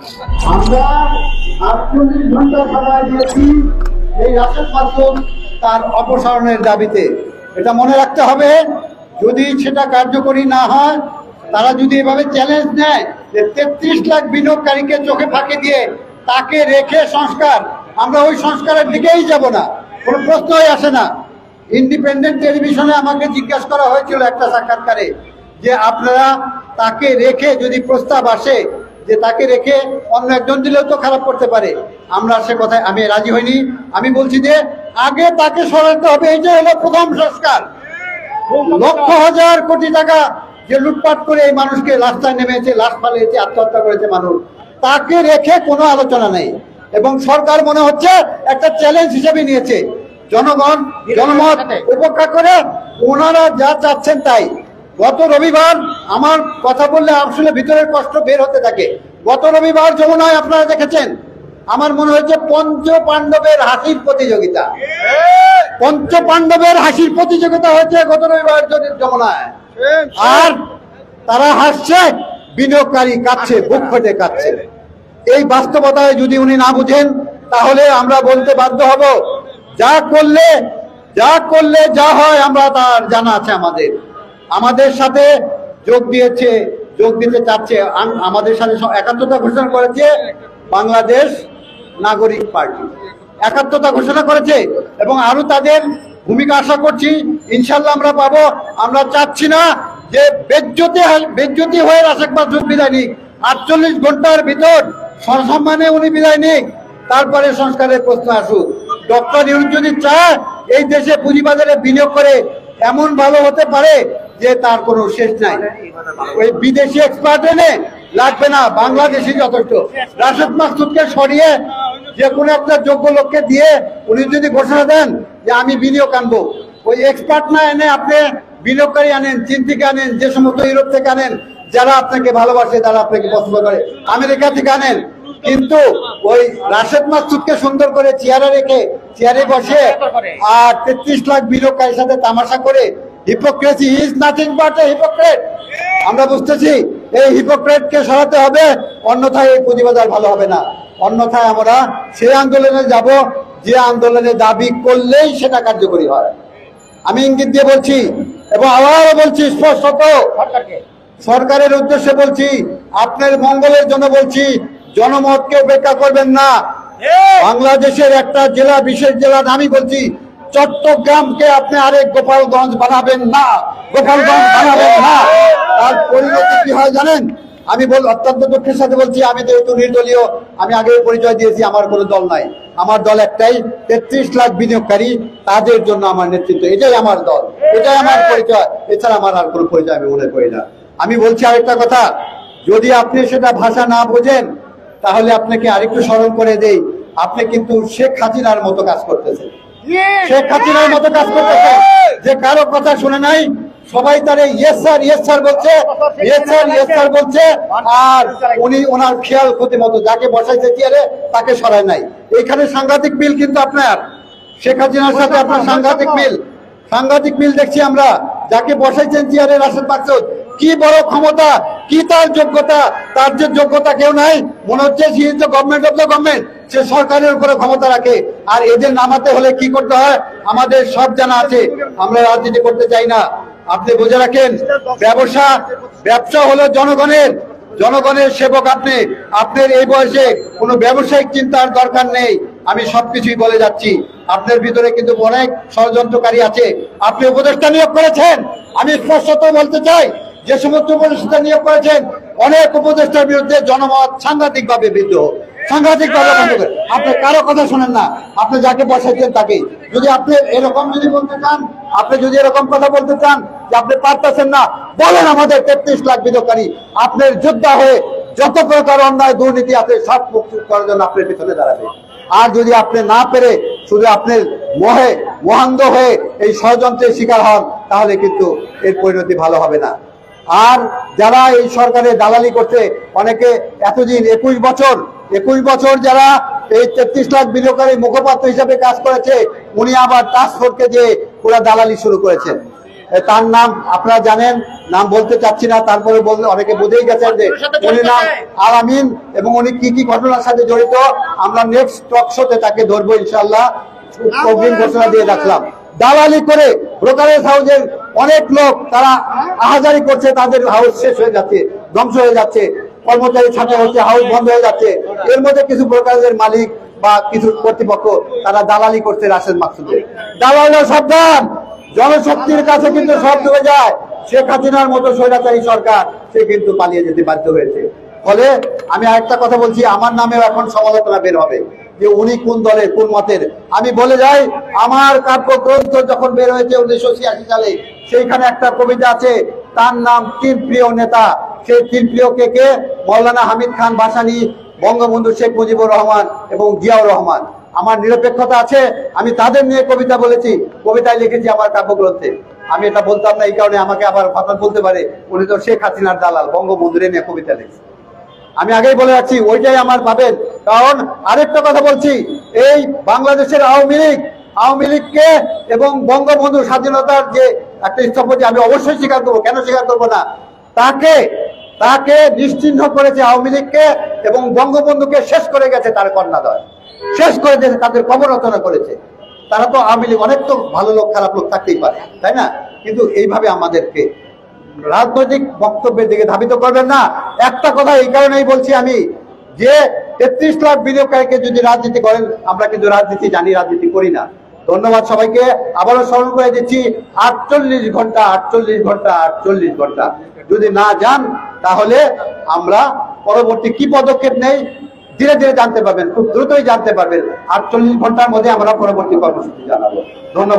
আমরা 48 ঘন্টা সময় দিয়েছি এই রাশেদ মাসুদ তার অপসারণের দাবিতে। এটা মনে রাখতে হবে, যদি সেটা কার্যকরী না হয়, তারা যদি এভাবে চ্যালেঞ্জ নেয় যে 33 লাখ বিনিয়োগকারীকে চোখে ফাঁকি দিয়ে তাকে রেখে সংস্কার, আমরা ওই সংস্কারের দিকেই যাব না, কোনো প্রশ্নই আসে না। ইন্ডিপেন্ডেন্ট টেলিভিশনে আমাকে জিজ্ঞাসা করা হয়েছিল একটা সাক্ষাৎকারে যে আপনারা তাকে রেখে যদি প্রস্তাব আসে যে তাকে রেখে অন্য একজন দিলেও তো খারাপ করতে পারে, আমরা সে কথায় আমি রাজি হইনি। আমি বলছি যে আগে তাকে সরাতে হবে, এই যে হলো প্রথম সংস্কার। লক্ষ হাজার কোটি টাকা যে লুটপাট করে এই মানুষকে রাস্তায় নেমেছে, লাশ ফালিয়েছে, আত্মহত্যা করেছে মানুষ, তাকে রেখে কোনো আলোচনা নেই। এবং সরকার মনে হচ্ছে একটা চ্যালেঞ্জ হিসেবে নিয়েছে। জনগণ জনমত উপেক্ষা করে ওনারা যা চাচ্ছেন তাই। গত রবিবার আমার কথা বললে আসলে ভিতরের কষ্ট বের হতে থাকে। গত রবিবার যমুনায় আপনারা দেখেছেন, আমার মনে হয়েছে পঞ্চ পাণ্ডবের হাসির প্রতিযোগিতা। পঞ্চ পাণ্ডবের হাসির প্রতিযোগিতা হয়েছে গত রবিবার যমুনায়। আর তারা হাসছে, বিনিয়োগকারী কাঁদছে, বুক ফেটে কাঁদছে। এই বাস্তবতায় যদি উনি না বুঝেন, তাহলে আমরা বলতে বাধ্য হব, যা করলে যা হয় আমরা তার জানা আছে। আমাদের সাথে যোগ দিতে চাচ্ছে, আমাদের সাথে একাত্মতা ঘোষণা করেছে বাংলাদেশ নাগরিক পার্টি, একাত্মতা ঘোষণা করেছে এবং আরো তাদের ভূমিকা আশা করছি, ইনশাল্লাহ আমরা পাবো। আমরা চাচ্ছি না যে বেজ্জতি হয়ে রাশেদ মাসুদ বিদায় নিক, 48 ঘন্টার ভিতর সসম্মানে উনি বিদায় নিক, তারপরে সংস্কারের প্রশ্ন আসুক। ডক্টর ইউনূস যদি চায় এই দেশে পুঁজিবাজারে বিনিয়োগ করে এমন ভালো হতে পারে যে তার কোনো শেষ নাই। ওই বিদেশি এক্সপার্ট এনে লাগবে না, বাংলাদেশি যথেষ্ট। রাশেদ মাসুদকে সরিয়ে যে কোনো একটা যোগ্য লোককে দিয়ে উনি যদি ঘোষণা দেন যে আমি বিনিয়োগ আনবো, ওই এক্সপার্ট না এনে আপনি বিনিয়োগকারী আনেন, চীন থেকে আনেন, যে সমস্ত ইউরোপ থেকে আনেন, যারা আপনাকে ভালোবাসে, যারা আপনাকে পছন্দ করে, আমেরিকা থেকে আনেন। কিন্তু ওই রাশেদ মাসুদকে সুন্দর করে চেয়ারে বসে আর 33 লাখ বিনিয়োগকারীর সাথে তামাশা করে, hypocrisy is nothing but A hypocrite. আমরা বুঝতেছি এই হিপোক্রেটকে সরাতে হবে, অন্যথায় এই পুঁজিবাজার ভালো হবে না। অন্যথায় আমরা সেই আন্দোলনে যাব যে আন্দোলনে দাবি করলেই সেটা কার্যকরী হয়। আমি ইঙ্গিত দিয়ে বলছি এবং আবারও বলছি স্পষ্টত, সরকারের উদ্দেশ্যে বলছি, আপনার মঙ্গলের জন্য বলছি, জনমতকে উপেক্ষা করবেন না। বাংলাদেশের একটা জেলা, বিশেষ জেলা আমি বলছি, চট্টগ্রামকে আপনি আরেক গোপালগঞ্জ বানাবেন না, তার পরিণতি কি হয় জানেন? আমি অত্যন্ত দুঃখের সাথে বলছি, আমি যেহেতু নির্দলীয়, আমি আগে পরিচয় দিয়েছি, আমার কোনো দল নাই, আমার দল একটাই, 33 লাখ বিনিয়োগকারী, তাদের জন্য আমার নেতৃত্ব, এটাই আমার দল, এটাই আমার পরিচয়, এছাড়া আমার আর কোনো পরিচয় আমি মনে করি না। আমি বলছি আরেকটা কথা, যদি আপনি সেটা ভাষা না বোঝেন, তাহলে আপনাকে আরেকটু স্মরণ করে দেই, আপনি কিন্তু শেখ হাসিনার মতো কাজ করতেছেন। শেখ হাসিনার মতো কাজ করতেছেন, যে কারো কথা শুনে নাই, সবাই তারে ইয়েস স্যার বলছে, আর উনি ওনার খেয়াল ক্ষতি মতো যাকে বসাইছে চেয়ারে তাকে সরায় নাই। এখানে সাংঘাতিক মিল কিন্তু আপনার শেখ হাসিনার সাথে আপনার সাংঘাতিক মিল দেখছি আমরা। যাকে বসাইছেন চেয়ারে রাশেদ মাসুদ, কি বড় ক্ষমতা, কি তার যোগ্যতা, তার যে যোগ্যতা কেউ নাই, মনে হচ্ছে he is the government of the government, সে সরকারের উপরে ক্ষমতা রাখে। আর এদের নামাতে হলে কি করতে হয় আমাদের সব জানা আছে, আমরা রাজনীতি করতে চাই না। আপনি বুঝে রাখেন, ব্যবসা হলো জনগণের সেবক। আপনার এই বয়সে কোনো ব্যবসায়িক চিন্তার দরকার নেই। আমি সবকিছুই বলে যাচ্ছি, আপনার ভিতরে কিন্তু অনেক ষড়যন্ত্রকারী আছে। আপনি উপদেষ্টা নিয়োগ করেছেন, আমি স্পষ্টত বলতে চাই, যে সমস্ত উপদেষ্টা নিয়োগ করেছেন, অনেক উপদেষ্টার বিরুদ্ধে জনমত সাংঘাতিকভাবে বিদ্রোহ, সাংঘাতিকভাবে আপনি কারো কথা শোনেন না। আপনি যাকে বসাইছেন তাকে, যদি আপনি এরকম বলতে চান, আপনি যদি এরকম কথা বলতে চান যে আপনি পারতেছেন না, বলেন আমাদের 33 লাখ বিনিয়োগকারী আপনার যোদ্ধা হয়ে যত প্রকার অন্যায় দুর্নীতি আছে সব মুক্ত করার জন্য আপনার পিছনে দাঁড়াবে। আর যদি আপনি না পেরে শুধু আপনার মোহান্ধ হয়ে এই ষড়যন্ত্রের শিকার হন, তাহলে কিন্তু এর পরিণতি ভালো হবে না। আর যারা এই সরকারে দালালি করছে, অনেকে এতদিন 21 বছর যারা এই 33 লাখ বিনিয়োগকারী মুখপাত্র হিসেবে কাজ করেছে, উনি আবার টাস্ক ফোর্সকে যে পুরা দালালি শুরু করেছেন। তার নাম আপনারা জানেন, নাম বলতে চাচ্ছি না, তারপরে বললে অনেকে বুঝেই গেছেন যে উনি নাম আল আমিন এবং উনি কি কি ঘটনার সাথে জড়িত। আমরা নেক্সট টক শোতে তাকে ধরবো ইনশাআল্লাহ, অগ্রিম ঘোষণা দিয়ে রাখলাম। দালালি করে ব্রোকারেজ হাউসের অনেক লোক তারা আহাজারি করছে, তাদের হাউস শেষ হয়ে যাচ্ছে, ধ্বংস হয়ে যাচ্ছে, কর্মচারী ছাঁটাই হচ্ছে, হাউস বন্ধ হয়ে যাচ্ছে। এর মধ্যে কিছু ব্রোকারেজের মালিক বা কিছু কর্তৃপক্ষ তারা দালালি করছে রাশেদ মাকসুদের। দালালরা সাবধান, জনশক্তির কাছে কিন্তু সব ডুবে যায়। শেখ হাসিনার মতো স্বৈরাচারী সরকার সে কিন্তু পালিয়ে যেতে বাধ্য হয়েছে। ফলে আমি আরেকটা কথা বলছি, আমার নামেও এখন সমালোচনা বের হবে যে উনি কোন দলের কোন মতের। আমি বলে যাই, আমার কাব্যগ্রন্থ যখন বের হয়েছে 1986 সালে, সেইখানে একটা কবিতা আছে, তার নাম তিন প্রিয় নেতা। সেই তিন প্রিয় কে? মৌলানা হামিদ খান ভাসানী, বঙ্গবন্ধু শেখ মুজিবুর রহমান এবং জিয়াউর রহমান। আমার নিরপেক্ষতা আছে, আমি তাদের নিয়ে কবিতা বলেছি, কবিতায় লিখেছি আমার কাব্যগ্রন্থে। আমি এটা বলতাম না, এই কারণে আমাকে আবার কথা বলতে পারে উনি তো শেখ হাসিনার দালাল, বঙ্গবন্ধুর নিয়ে কবিতা লিখছে। আমি আগেই বলে রাখছি, ওইটাই আমার পাবেন। কারণ আরেকটা কথা বলছি, এই বাংলাদেশের আওয়ামী লীগকে এবং বঙ্গবন্ধু স্বাধীনতার যে একটা স্থপতি, আমি অবশ্যই স্বীকার করবো, কেন স্বীকার করবো না, তাকে নিশ্চিহ্ন করেছে আওয়ামী লীগকে এবং বঙ্গবন্ধুকে শেষ করে গেছে তার কন্যাদয়, শেষ করে দিয়েছে, তাদের কবর রচনা করেছে। তারা তো আওয়ামী লীগ, অনেক তো ভালো লোক খারাপ লোক থাকতেই পারে, তাই না? কিন্তু এইভাবে আমাদেরকে রাজনৈতিক বক্তব্যের দিকে ধাবিত করবেন না। একটা কথা এই কারণেই বলছি আমি, যে 33 লাখ বিনিয়োগকারীকে যদি রাজনীতি করেন, আমরা কিন্তু রাজনীতি জানি, রাজনীতি করি না। ধন্যবাদ সবাইকে। আবারও স্মরণ করে দিচ্ছি, 48 ঘন্টা 48 ঘন্টা 48 ঘন্টা যদি না যান, তাহলে আমরা পরবর্তী কি পদক্ষেপ নেই ধীরে ধীরে জানতে পারবেন, খুব দ্রুতই জানতে পারবেন। 48 ঘন্টার মধ্যে আমরা পরবর্তী কর্মসূচি জানাবো। ধন্যবাদ।